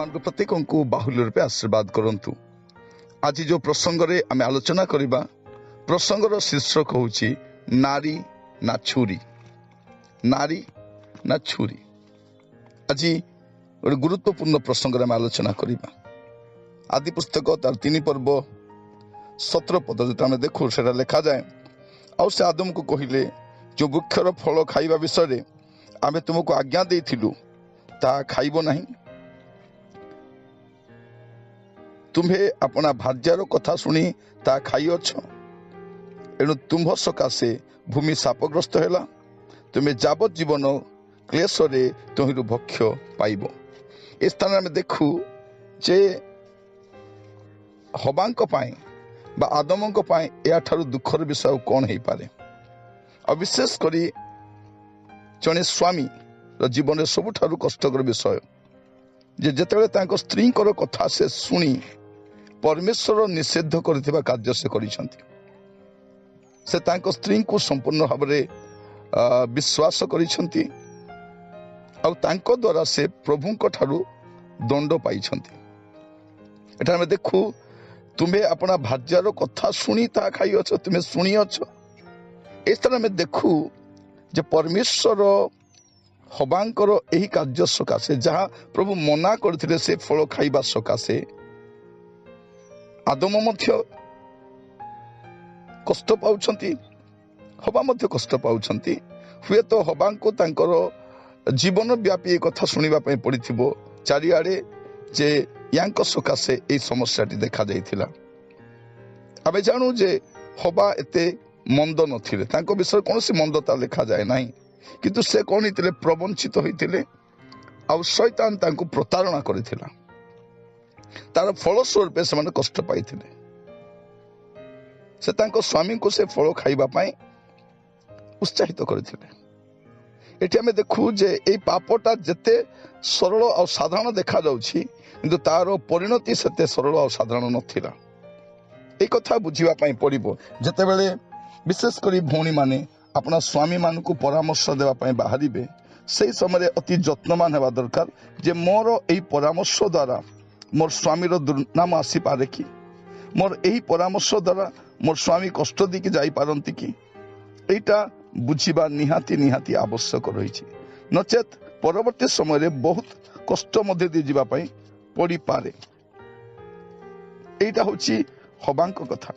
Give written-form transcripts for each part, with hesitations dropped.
आपको प्रत्येक को बाहुल्य रूपे आशीर्वाद करंतु। आज जो प्रसंग रे आम आलोचना करिबा प्रसंगर शीर्षक होची नारी ना छुरी। नारी ना छुरी आज गोटे गुरुत्वपूर्ण प्रसंग आम आलोचना करिबा। आदि पुस्तक तार 3 पर्व 17 पद जो आम देखू से लिखा जाए आउ से आदम को कहले जो वृक्षर फल खाइबा विषय आमे तुमको आज्ञा देइथिलु ता खाइबो नहीं। तुम्हें अपना भार्यार कथा शुणी ता खाइअछ एणु तुम्भ सकाशे भूमि शापग्रस्त है। तुम्हें जावत जीवन क्लेश तहिरु भक्ष्य पाइब। ए स्थान में देखू जे हबांक पाए बा आदमंक पाए या ठारू दुखर विषय कौन हो पारे। और विशेष करी जड़े स्वामी जीवन सबुठारु कष्टकर विषय जे जेतेबेले स्त्री कथा से शुणी परमेश्वर निषेध करथिबा कार्य से करिसंती। से तांको स्त्री को संपूर्ण भाव में विश्वास करिसंती और तांको द्वारा से प्रभुंक ठारू दंड पाइछंती। एठा में देखू तुम्हें अपना भार्यार कथा शुणी ता खाइअछ तुम्हें शुणिअछ। इस तरह में देखू जे परमेश्वर हबांकर एही कार्य सकाशे जहाँ प्रभु मना करथिले से फल खाइबा सकाशे आदम मध्य कष्ट पाउछंती हबा मध्य कष्ट पाउछंती। हुए तो हबा को तांकर जीवन व्यापी कथा शुणिबा पई पड़िथिबो चारिआडे जे यांक सकाशे एई समस्याटी देखा जाइथिला। आमे जानू जे हबा एते मंद नथिले तांको विषय कोनोसी मंदता लिखा जाए नाही किंतु से कौन होते प्रवंचित होते आउ शैतान तांको प्रतारणा करथिला। तार फलस्वरूप से कष्ट पाई से तांको स्वामी को से फल खाइबा पाई उत्साहित करथिले। एठी हमें देखू जे ए पापटा जते सरल और साधारण देखा जाउछि किंतु तार परिणति सेते सरल और साधारण नथिला। ए कथा बुझिबा पाई पड़िबो जेतेबेले विशेष करी भौणी माने अपना स्वामी मान को परामर्श देवाई बाहर से समय अति जत्नवान होगा दरकार जे मोर यही परामर्श द्वारा मोर स्वामी दुर्नाम आसी पारे कि मोर यही परामर्श द्वारा मोर स्वामी कष्ट देकी जाई पारंती कि एटा बुझिबा निहाती निहाती आवश्यक रही। नचेत परवर्ती समय बहुत कष्ट मध्य दी जीवा पई पड़ी पारे। एटा होची हबांक कथा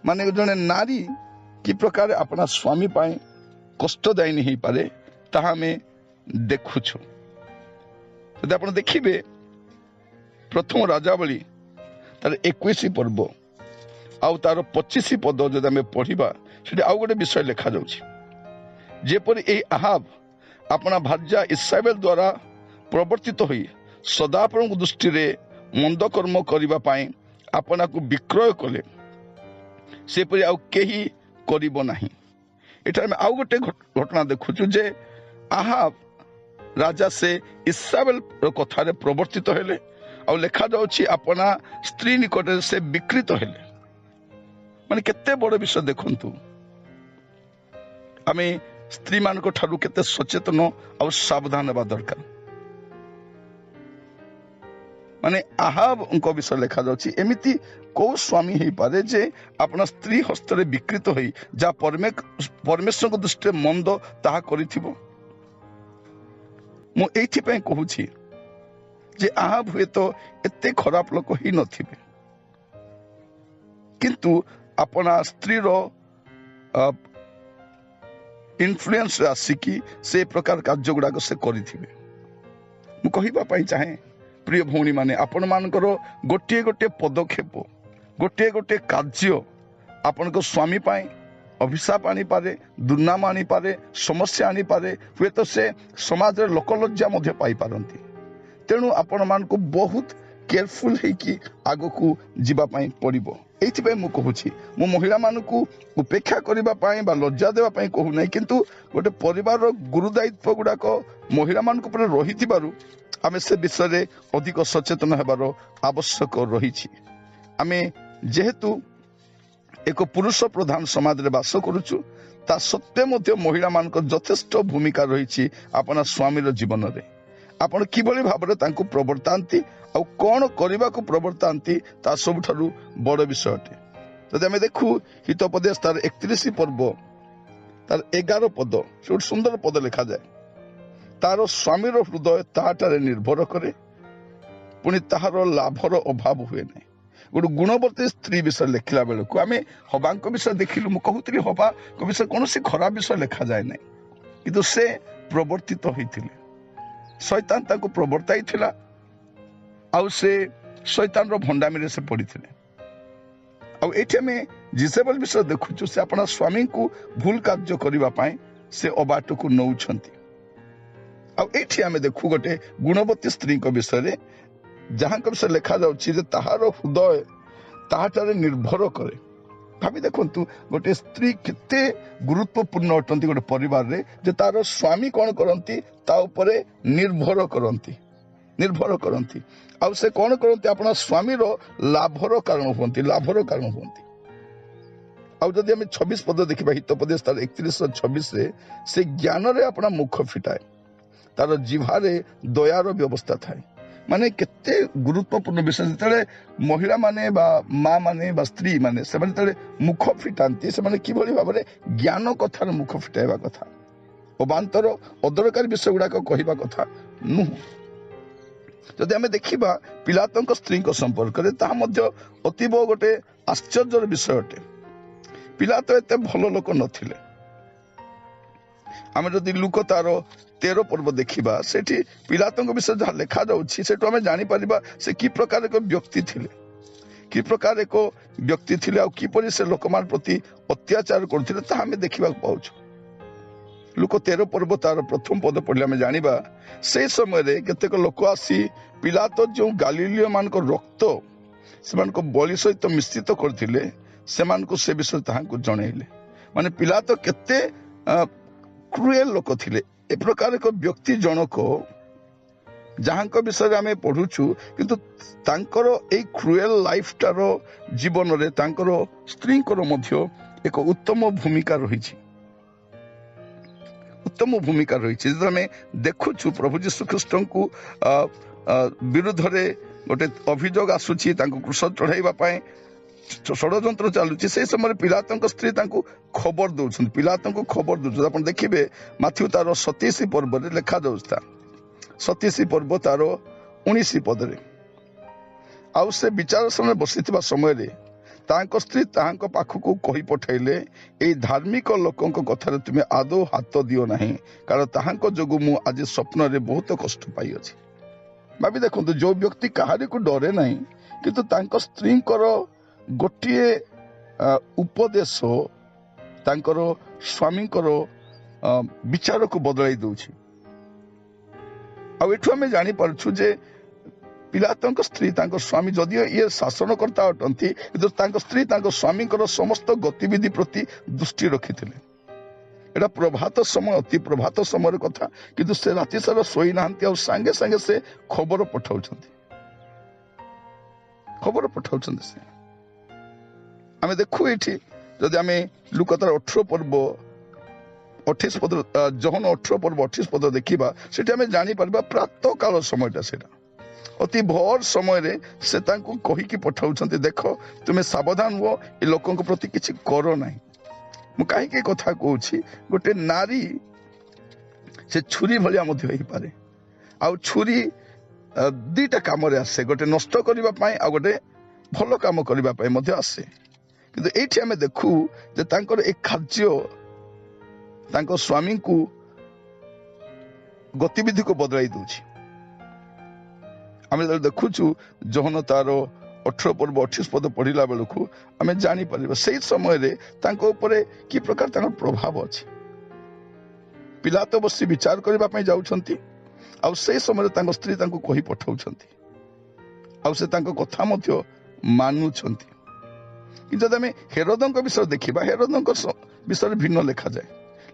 माने जने नारी कि प्रकार अपना स्वामी पाए कष्टदायी हो पारे ताहा में देखुछु। यदि आप देखिए प्रथम राजावली तार 21 पर्व आउ तार 25 पद जब आम पढ़ा से आउ गोटे विषय लिखा जेपरि ए आहाब अपना भार्या इसाबेल द्वारा प्रवर्तित हो सदाप्रभु दृष्टि रे मंद कर्म करबा पाए अपना को विक्रय कले सेपरि आउ केही करिबो नाही। एठार में आउ गोटे घटना देखुछु जे आहाब राजा से इसाबेल कथारे प्रवर्तित हेले और लिखा जाउछि अपना स्त्री निकट से विकृत हेले। माने केते बड़ विषय देखंतु आमे स्त्री मान को ठारू केते सचेतन और सावधान हेबा दरकार। माने आहाब उनको विषय लिखा जाउछि एमिति को स्वामी हो पारे जे अपना स्त्री हस्तरे विकृत होई जा परमेश्वर को दृष्टि मंद ताहा करिथिबो। मु एथि पय कहूछि जे आहाब हुए तो एते खराब लोक ही नथिबे किंतु अपना स्त्री रो इन्फ्लुएंस आसिकी से प्रकार कार्य गुड़ा से करिथिबे। मु कहिबा पय चाहे प्रिय भौणी माने आपण मानकर गोटे गोटे पदक्षेप गोटे गोटे कार्य आपण को स्वामी पाए अभिशाप आनी पारे दुर्नाम आनी पारे समस्या आनी पारे हुए तो से समाज रे लोकलज्जा मध्य पाई पारंती। तेणु आपण मान को बहुत केयरफुल है कि आगो को जीवा पाई पड़िबो। एथि पे मु कहूछि मु महिला मान को उपेक्षा करबा पाई बा लज्जा देबा पाई कहू नै किंतु गोटे परिवार रो गुरुदायित्व गुडा को महिला मान को पर रहिथिबारु आमे से विषय रे अधिक सचेतन हेबारो आवश्यक रहिछि। आमे जेहेतु एक पुरुष प्रधान समाज रे बास करूछु ता सत्य मध्य महिला मान को यथेष्ट भूमिका रही अपना स्वामी जीवन रे ଆପଣ କିଭଳି ଭାବରେ ତାଙ୍କୁ ପ୍ରବର୍ତ୍ତାନ୍ତି ଆଉ କ'ଣ କରିବାକୁ ପ୍ରବର୍ତ୍ତାନ୍ତି ତା ସବୁଠାରୁ ବଡ଼ ବିଷୟ ଅଟେ। ଯଦି ଆମେ ଦେଖୁ ହିତୋପଦେଶ ତାର 31 ପର୍ବ ତାର 11 ପଦ, ସେ ଗୋଟେ ସୁନ୍ଦର ପଦ ଲେଖାଯାଏ, ତାର ସ୍ୱାମୀର ହୃଦୟ ତାହାଠାରେ ନିର୍ଭର କରେ, ପୁଣି ତାହାର ଲାଭର ଅଭାବ ହୁଏ ନାହିଁ। ଗୋଟେ ଗୁଣବତୀ ସ୍ତ୍ରୀ ବିଷୟରେ ଲେଖିଲା ବେଳକୁ ଆମେ ହବାଙ୍କ ବିଷୟ ଦେଖିଲୁ। ମୁଁ କହୁଥିଲି ହବାଙ୍କ ବିଷୟ କୌଣସି ଖରାପ ବିଷୟ ଲେଖାଯାଏ ନାହିଁ, କିନ୍ତୁ ସେ ପ୍ରବର୍ତ୍ତିତ ହୋଇଥିଲେ। ଶୈତାନ ତାଙ୍କୁ ପ୍ରବର୍ତ୍ତାଇଥିଲା ଆଉ ସେ ଶୈତାନର ଭଣ୍ଡାମିରେ ସେ ପଡ଼ିଥିଲେ। ଆଉ ଏଇଠି ଆମେ ଜିଜେବେଲ ବିଷୟ ଦେଖୁଛୁ, ସେ ଆପଣା ସ୍ୱାମୀଙ୍କୁ ଭୁଲ କାର୍ଯ୍ୟ କରିବା ପାଇଁ ସେ ଅବାଟକୁ ନେଉଛନ୍ତି। ଆଉ ଏଇଠି ଆମେ ଦେଖୁ ଗୋଟେ ଗୁଣବତୀ ସ୍ତ୍ରୀଙ୍କ ବିଷୟରେ, ଯାହାଙ୍କ ବିଷୟରେ ଲେଖାଯାଉଛି ଯେ ତାହାର ହୃଦୟ ତାହାଠାରେ ନିର୍ଭର କରେ। ଭାବି ଦେଖନ୍ତୁ ଗୋଟେ ସ୍ତ୍ରୀ କେତେ ଗୁରୁତ୍ୱପୂର୍ଣ୍ଣ ଅଟନ୍ତି ଗୋଟେ ପରିବାରରେ, ଯେ ତାର ସ୍ୱାମୀ କ'ଣ କରନ୍ତି, ତା ଉପରେ ନିର୍ଭର କରନ୍ତି। ଆଉ ସେ କ'ଣ କରନ୍ତି, ଆପଣ ସ୍ୱାମୀର ଲାଭର କାରଣ ହୁଅନ୍ତି। ଆଉ ଯଦି ଆମେ 26 ପଦ ଦେଖିବା, ହିତୋପଦେଶ ତାର 31:26, ସେ ଜ୍ଞାନରେ ଆପଣା ମୁଖ ଫିଟାଏ, ତାର ଜିଭାରେ ଦୟାର ବ୍ୟବସ୍ଥା ଥାଏ। ମାନେ କେତେ ଗୁରୁତ୍ୱପୂର୍ଣ୍ଣ ବିଷୟ। ଯେତେବେଳେ ମହିଳାମାନେ ବା ମା ମାନେ ବା ସ୍ତ୍ରୀ ମାନେ ସେମାନେ ଯେତେବେଳେ ମୁଖ ଫିଟାନ୍ତି, ସେମାନେ କିଭଳି ଭାବରେ ଜ୍ଞାନ କଥାର ମୁଖ ଫିଟାଇବା କଥା, ଅବାନ୍ତର ଅଦରକାରୀ ବିଷୟ ଗୁଡାକ କହିବା କଥା ନୁହଁ। ଯଦି ଆମେ ଦେଖିବା ପିଲାତଙ୍କ ସ୍ତ୍ରୀଙ୍କ ସମ୍ପର୍କରେ, ତାହା ମଧ୍ୟ ଅତୀବ ଗୋଟେ ଆଶ୍ଚର୍ଯ୍ୟର ବିଷୟ ଅଟେ। ପିଲାତ ଏତେ ଭଲ ଲୋକ ନଥିଲେ। ଆମେ ଯଦି ଲୁକ ତାର 13 ପର୍ବ ଦେଖିବା, ସେଠି ପିଲାତଙ୍କ ବିଷୟରେ ଯାହା ଲେଖାଯାଉଛି, ସେଠୁ ଆମେ ଜାଣିପାରିବା ସେ କି ପ୍ରକାର ଏକ ବ୍ୟକ୍ତି ଥିଲେ, ଆଉ କିପରି ସେ ଲୋକମାନଙ୍କ ପ୍ରତି ଅତ୍ୟାଚାର କରୁଥିଲେ, ତାହା ଆମେ ଦେଖିବାକୁ ପାଉଛୁ। ଲୁକ 13 ପର୍ବ ତାର 1ମ ପଦ ପଢିଲେ ଆମେ ଜାଣିବା, ସେହି ସମୟରେ କେତେକ ଲୋକ ଆସି ପିଲାତ ଯେଉଁ ଗାଲିଲୀୟ ମାନଙ୍କ ରକ୍ତ ସେମାନଙ୍କ ବଳି ସହିତ ମିଶ୍ରିତ କରିଥିଲେ, ସେମାନଙ୍କୁ ସେ ବିଷୟରେ ତାହାଙ୍କୁ ଜଣେଇଲେ। ମାନେ ପିଲାତ କେତେ କ୍ରୁଏଲ ଲୋକ ଥିଲେ। ଏ ପ୍ରକାର ଏକ ବ୍ୟକ୍ତି ଜଣକ ଯାହାଙ୍କ ବିଷୟରେ ଆମେ ପଢୁଛୁ, କିନ୍ତୁ ତାଙ୍କର ଏଇ କ୍ରୁଏଲ ଲାଇଫଟାର ଜୀବନରେ ତାଙ୍କର ସ୍ତ୍ରୀଙ୍କର ମଧ୍ୟ ଏକ ଉତ୍ତମ ଭୂମିକା ରହିଛି। ଯେତେବେଳେ ଆମେ ଦେଖୁଛୁ ପ୍ରଭୁ ଯୀଶୁ ଖ୍ରୀଷ୍ଟଙ୍କୁ ବିରୁଦ୍ଧରେ ଗୋଟେ ଅଭିଯୋଗ ଆସୁଛି, ତାଙ୍କୁ କ୍ରୁଶ ଚଢାଇବା ପାଇଁ ଷଡ଼ଯନ୍ତ୍ର ଚାଲୁଛି, ସେହି ସମୟରେ ପିଲାତଙ୍କ ସ୍ତ୍ରୀ ତାଙ୍କୁ ଖବର ଦଉଛନ୍ତି। ଆପଣ ଦେଖିବେ ମାଥ୍ୟୁ ତାର 27 ପର୍ବରେ ଲେଖାଯାଉଛି, 27 ପର୍ବ ତାର 19 ପଦରେ, ଆଉ ସେ ବିଚାରାସନରେ ବସିଥିବା ସମୟରେ ତାଙ୍କ ସ୍ତ୍ରୀ ତାହାଙ୍କ ପାଖକୁ କହି ପଠାଇଲେ, ଏଇ ଧାର୍ମିକ ଲୋକଙ୍କ କଥାରେ ତୁମେ ଆଦୌ ହାତ ଦିଅ ନାହିଁ, କାରଣ ତାହାଙ୍କ ଯୋଗୁଁ ମୁଁ ଆଜି ସ୍ୱପ୍ନରେ ବହୁତ କଷ୍ଟ ପାଇଅଛି। ଭାବି ଦେଖନ୍ତୁ, ଯୋଉ ବ୍ୟକ୍ତି କାହାରିକୁ ଡରେ ନାହିଁ, କିନ୍ତୁ ତାଙ୍କ ସ୍ତ୍ରୀଙ୍କର ଗୋଟିଏ ଉପଦେଶ ତାଙ୍କର ସ୍ୱାମୀଙ୍କର ବିଚାରକୁ ବଦଳାଇ ଦଉଛି। ଆଉ ଏଠୁ ଆମେ ଜାଣିପାରୁଛୁ ଯେ ପିଲାତଙ୍କ ସ୍ତ୍ରୀ ତାଙ୍କ ସ୍ୱାମୀ, ଯଦିଓ ଇଏ ଶାସନକର୍ତ୍ତା ଅଟନ୍ତି, କିନ୍ତୁ ତାଙ୍କ ସ୍ତ୍ରୀ ତାଙ୍କ ସ୍ୱାମୀଙ୍କର ସମସ୍ତ ଗତିବିଧି ପ୍ରତି ଦୃଷ୍ଟି ରଖିଥିଲେ। ଏଟା ଅତି ପ୍ରଭାତ ସମୟର କଥା, କିନ୍ତୁ ସେ ରାତି ସାରା ଶୋଇନାହାନ୍ତି, ଆଉ ସାଙ୍ଗେ ସାଙ୍ଗେ ସେ ଖବର ପଠାଉଛନ୍ତି। ସେ ଆମେ ଦେଖୁ ଏଇଠି, ଯଦି ଆମେ ଲୁକ ତାର 18 ପର୍ବ 28 ପଦ, ଜହନ 18 ପର୍ବ 28 ପଦ ଦେଖିବା, ସେଠି ଆମେ ଜାଣିପାରିବା ପ୍ରାତଃ କାଳ ସମୟଟା, ସେଟା ଅତି ଭୋର ସମୟରେ ସେ ତାଙ୍କୁ କହିକି ପଠାଉଛନ୍ତି, ଦେଖ ତୁମେ ସାବଧାନ ହୁଅ, ଏ ଲୋକଙ୍କ ପ୍ରତି କିଛି କର ନାହିଁ। ମୁଁ କାହିଁକି କଥା କହୁଛି, ଗୋଟେ ନାରୀ ସେ ଛୁରୀ ଭଳିଆ ମଧ୍ୟ ହେଇପାରେ। ଆଉ ଛୁରୀ ଦିଟା କାମରେ ଆସେ, ଗୋଟେ ନଷ୍ଟ କରିବା ପାଇଁ ଆଉ ଗୋଟେ ଭଲ କାମ କରିବା ପାଇଁ ମଧ୍ୟ ଆସେ। କିନ୍ତୁ ଏଇଠି ଆମେ ଦେଖୁ ଯେ ତାଙ୍କର ଏ କାର୍ଯ୍ୟ ତାଙ୍କ ସ୍ୱାମୀଙ୍କୁ ଗତିବିଧିକୁ ବଦଳାଇ ଦଉଛି। ଆମେ ଦେଖୁଛୁ ଜହନ ତାର 18 ପର୍ବ 28 ପଦ ପଢିଲା ବେଳକୁ ଆମେ ଜାଣିପାରିବା ସେଇ ସମୟରେ ତାଙ୍କ ଉପରେ କି ପ୍ରକାର ତାଙ୍କର ପ୍ରଭାବ ଅଛି। ପିଲାତ ବସି ବିଚାର କରିବା ପାଇଁ ଯାଉଛନ୍ତି, ଆଉ ସେଇ ସମୟରେ ତାଙ୍କ ସ୍ତ୍ରୀ ତାଙ୍କୁ କହି ପଠାଉଛନ୍ତି, ଆଉ ସେ ତାଙ୍କ କଥା ମଧ୍ୟ ମାନୁଛନ୍ତି। କିନ୍ତୁ ଯଦି ଆମେ ହେରୋଦଙ୍କ ବିଷୟରେ ଦେଖିବା, ହେରୋଦଙ୍କ ବିଷୟରେ ଭିନ୍ନ ଲେଖାଯାଏ।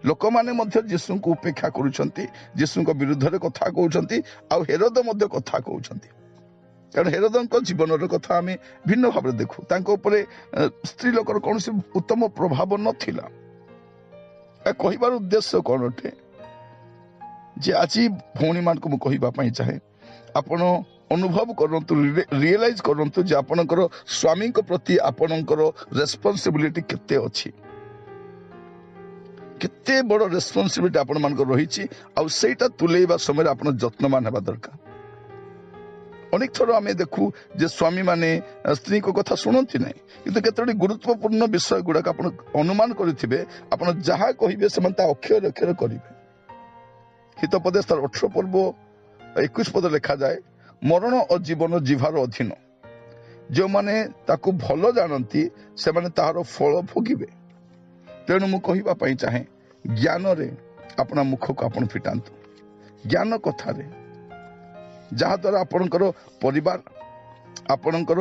ଲୋକମାନେ ମଧ୍ୟ ଯୀଶୁଙ୍କୁ ଉପେକ୍ଷା କରୁଛନ୍ତି, ଯୀଶୁଙ୍କ ବିରୁଦ୍ଧରେ କଥା କହୁଛନ୍ତି, ଆଉ ହେରୋଦ ମଧ୍ୟ କଥା କହୁଛନ୍ତି। କାରଣ ହେରୋଦଙ୍କ ଜୀବନର କଥା ଆମେ ଭିନ୍ନ ଭାବରେ ଦେଖୁ। ତାଙ୍କ ଉପରେ ସ୍ତ୍ରୀ ଲୋକର କୌଣସି ଉତ୍ତମ ପ୍ରଭାବ ନଥିଲା। କହିବାର ଉଦ୍ଦେଶ୍ୟ କ'ଣ ଅଟେ? जे आज भौणी मान को कहवाई चाहे आपण अनुभव करंतु रियलाइज करंतु जे आपणकर स्वामी प्रति आपणकर रेस्पॉन्सिबिलिटी केते अछि केते बड़ रेस्पॉन्सिबिलिटी आपण मान रही आईटा तुलेवा समय आप जत्नवान हेबा दरकार। अनेक थर आम देखू जे स्वामी माने स्त्री को कथा शुणती ना कि केतोटी गुरुत्वपूर्ण विषय गुड़ाक आप अनुमान करेंगे आप जहाँ कहे से अक्षर अक्षर करेंगे। हितोपदेश 18 पर्व 21 पद लिखा जाए मरण और जीवन जीवार अधीन जो माने ताकू भल जानती से माने ताहार फल भोगिबे। तेणु मु कहवाई चाहे ज्ञान रे अपना मुख को आपण फिटातु ज्ञान कथारे जहा द्वारा आपणकर परिवार आपणकर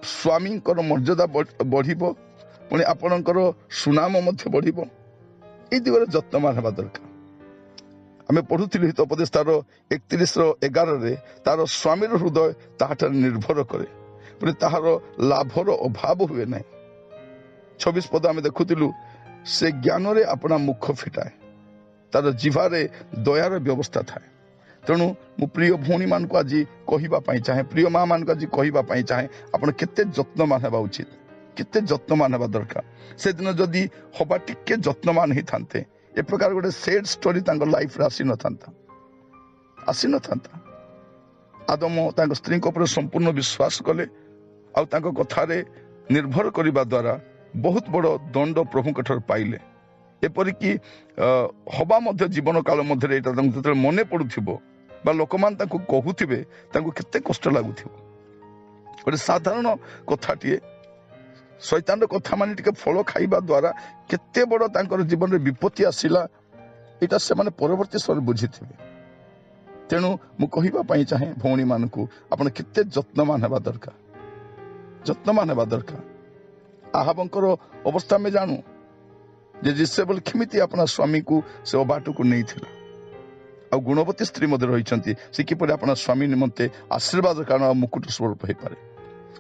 स्वामी मर्यादा बढ़िबो पुणी आपणकर सुनाम मध्य बढ़िबो। ए दिगरे जत्नवान हेबा दरकार। आमे पढ़ुथिलु हितोपदेश 31:11 रे तार स्वामी हृदय ताहार निर्भर करे पुणी ताहार लाभर अभाव हुए ना। 26 पद आमे देखुथिलु से ज्ञान रे अपना मुख फिटाए तार जीवारे दयार व्यवस्था थाए। तेणु मु प्रिय भौणी मान को आज कहवाई चाहे प्रिय माँ मान को आज कहवाई चाहे आपण केते जत्नवान हेबा उचित केते जत्नवान हेबा दरकार। से दिन जदि हवा टिके जत्नवान ही थांते ए प्रकार गोटे सैड स्टोरी तांको लाइफ रे आसी न थांता। आदम तांको स्त्री को ऊपर संपूर्ण विश्वास कले आउ तांको कथारे निर्भर करिबा द्वारा बहुत बड़ दंड प्रभु कठर पाइले। एपरिकी हवा मध्य जीवन काल मध्य जो मन पड़ुथिबो बा लोक मान तांको कहूथिबे तांको केते कष्ट लागुथिबो। गोटे साधारण कथाटीए शैतान कथा माने टिके फल खाइबा द्वारा केते बड़ तांकर जीवन रे विपत्ति आसिला एटा से माने परवर्ती समय बुझिथिबे। तेणु मु कहिबा पई चाहे भौणी मान को आपण केते जत्नवान हेबा दरकार। आहाबंकर अवस्था में जानू जे जिसेबल केमिति अपना स्वामी को से अबाट को नहीं थिला आ गुणवती स्त्री मध्य रही से किपर अपना स्वामी निमंते आशीर्वाद कारण मुकुट स्वरूप हो पारे।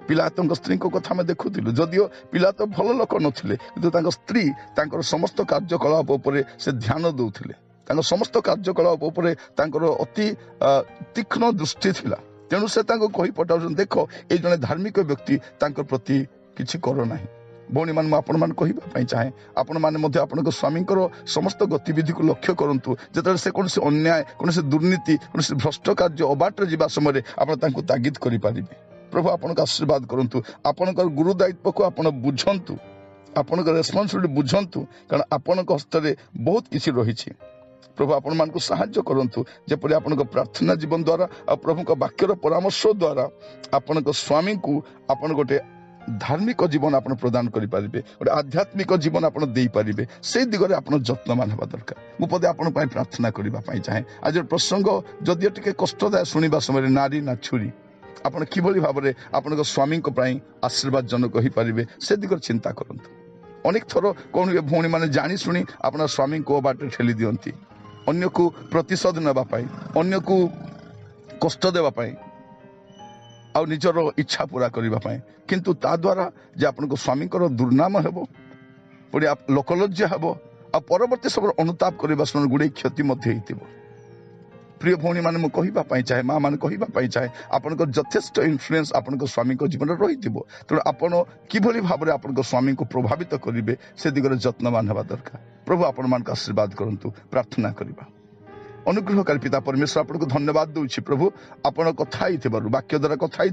पिलातों स्त्री को कथा में देखुथिलु जदियो पिला तो भल लोक नथिले किंतु तांको स्त्री तांकर समस्त कार्यकलाप उपरे से ध्यान दउथिले तांको समस्त कार्यकलाप उपरे तांकर अति तीक्ष्ण दृष्टि थिला। तेणु से तांको कहि पठाउछन देखो ए जने धार्मिक व्यक्ति तांकर प्रति किछि करो नाही। भौणी मान आपण मान कहवाई चाहे आपण माने मध्य आपन स्वामी समस्त गतिविधि को लक्ष्य करंतु जेतले से कोनसे अन्याय कोनसे दुर्नीति कोनसे भ्रष्ट कार्य अबाटर जीवा समय आपण तांको तागिद करि पारिबे। प्रभु आपन आशीर्वाद करंतु आपन गुरु दायित्व को आपन बुझंतु आपन रेस्पॉन्सिबिलिटी बुझंतु कारण आपन हस्त रे बहुत किछि रहिछि। प्रभु आपण मान को सहाय्य करंतु जेपरि आपन प्रार्थना जीवन द्वारा आ प्रभु का वाक्यर परामर्श द्वारा आपन स्वामी को आपन गोटे धार्मिक जीवन आप प्रदान करें गोटे आध्यात्मिक जीवन आप पारे से दिगरे आप जत्नवान होगा दरकार। मु पदे आपण प्रार्थना करने चाहे आज प्रसंग जदि टे कष्टदाय शुणा समय नारी ना छुरी आपड़ कि भाव में आपण स्वामी आशीर्वाद जनक हो पारे से दिगरे चिंता करूँ। अनेक थर कौन भौणी मैंने जानी शुणी अपना स्वामी को बाटे ठेली दियंती अन्य को प्रतिशोध नापी अन्य को कष्ट देवाई आ निजर इच्छा पूरा करने किंतु ता द्वारा जे आपन स्वामी दुर्नाम हेबो पुणी लोकलज्जा हेबो आ परवर्ती समय अनुताप करबा समय गुड़े क्षति मध्य हेतिबो। प्रिय भौणी माने मु कहवाई चाहे माँ मैंने कहवाई चाहे आपन यथेष्ट इन्फ्लुएंस आपन स्वामी जीवन में रही तेणु आपड़ कि भाव में आपन स्वामी को प्रभावित करेंगे से दिगरे जत्नवान होगा दरकार। प्रभु आपण मान आशीर्वाद करंतु प्रार्थना करबा। अनुग्रहकारी पिता परमेश्वर आपको धन्यवाद दूची प्रभु आपण कथा वाक्य द्वारा कथा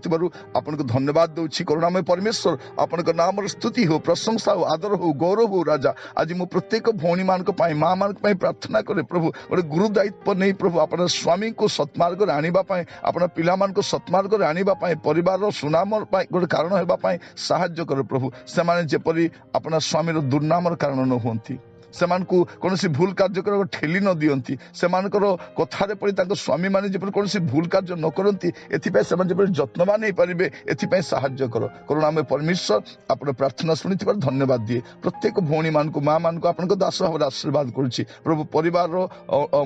आपको धन्यवाद दूची करुणामय परमेश्वर आपण नाम स्तुति हो प्रशंसा हो आदर हो गौरव हो राजा। आज मु प्रत्येक भौणी मान माँ मान प्रार्थना करे प्रभु गोटे गुरु दायित्व नहीं प्रभु अपना स्वामी को सत्मार्ग आने अपना पिला मान को सत्मार्ग आने परिवार सुनाम गोटे कारण होगापाई साहाय्य कर प्रभु से जेपरी अपना स्वामी दुर्नाम कारण न होती से कौन भूल कार्य ठेली न दियंती से कथार पड़ी स्वामी मैंने जब कौन भूल कार्य न करती एथिपाई से जत्नवान हो पारे एथिपाई साहाय्य कर करुणामय परमेश्वर आपन प्रार्थना शुणी धन्यवाद दिए प्रत्येक भौणी मान को माँ मान को आप दास भाव आशीर्वाद करुच्ची प्रभु परिवार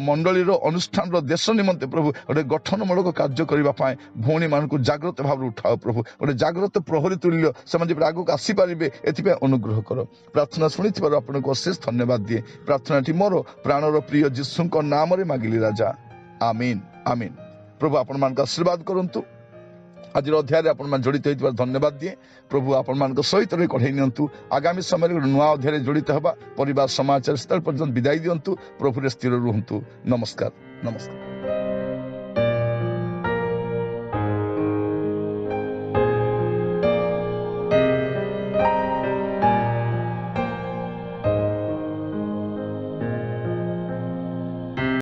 मंडलीर अनुष्ठान देश निमंते प्रभु गोटे गठनमूलक कार्य करने भौणी मान को जाग्रत भाव उठाओ प्रभु गोटे जाग्रत प्रहरी तुल्य से आगक आसीपारे एथिपाई अनुग्रह कर प्रार्थना शुणी आपको अशेष धन्यवाद आशीर्वाद दिए। प्रार्थनाटी मोर प्राणर प्रिय जीशुଙ୍କ नामରେ मागिली राजा, आमीन आमीन। प्रभु आपण मान आशीर्वाद करंतु। आज अध्याय आपण जड़ित होइतिबार धन्यवाद दिए। प्रभु आपण मान सहित कढ़ाई नियंतु। आगामी समय नुआ अध्याय जड़ित हवा परिवार समाचार स्थल पर्यंत विदाई दियंतु। प्रभु रे स्थिर रुहंतु। नमस्कार नमस्कार।